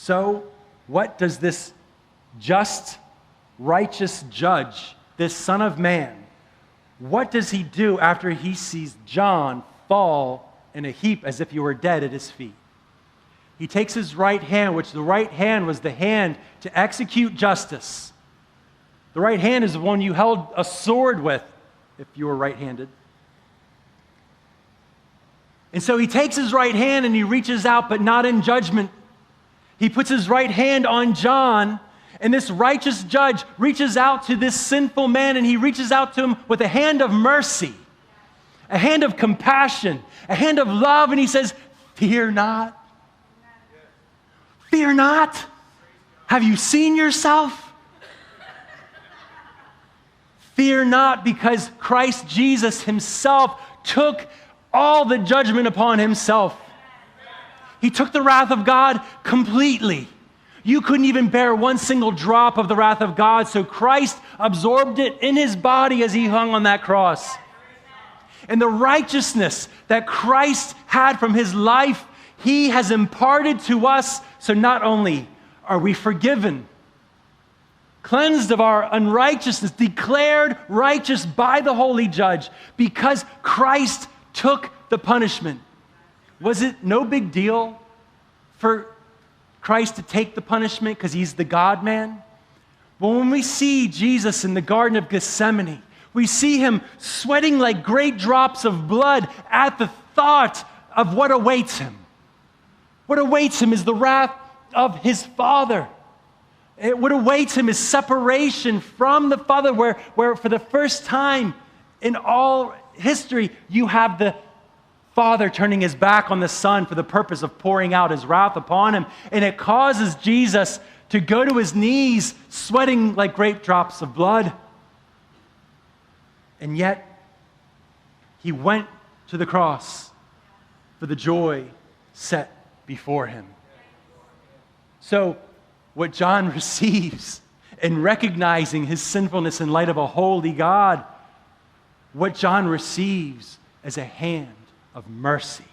So, what does this just, righteous judge, this Son of Man, what does he do after he sees John fall in a heap as if he were dead at his feet? He takes his right hand, which the right hand was the hand to execute justice. The right hand is the one you held a sword with if you were right-handed. And so he takes his right hand and he reaches out, but not in judgment. He puts his right hand on John, and this righteous judge reaches out to this sinful man, and he reaches out to him with a hand of mercy, a hand of compassion, a hand of love, and he says, "Fear not. Fear not. Have you seen yourself? Fear not, because Christ Jesus himself took all the judgment upon himself. He took the wrath of God completely. You couldn't even bear one single drop of the wrath of God, so Christ absorbed it in his body as he hung on that cross. And the righteousness that Christ had from his life, he has imparted to us, so not only are we forgiven, cleansed of our unrighteousness, declared righteous by the holy judge, because Christ took the punishment. Was it no big deal for Christ to take the punishment because he's the God-man? Well, when we see Jesus in the Garden of Gethsemane, we see him sweating like great drops of blood at the thought of what awaits him. What awaits him is the wrath of his Father. What awaits him is separation from the Father, where for the first time in all history, you have the Father turning his back on the Son for the purpose of pouring out his wrath upon him. And it causes Jesus to go to his knees, sweating like great drops of blood. And yet, he went to the cross for the joy set before him. So, what John receives in recognizing his sinfulness in light of a holy God, what John receives as a hand of mercy.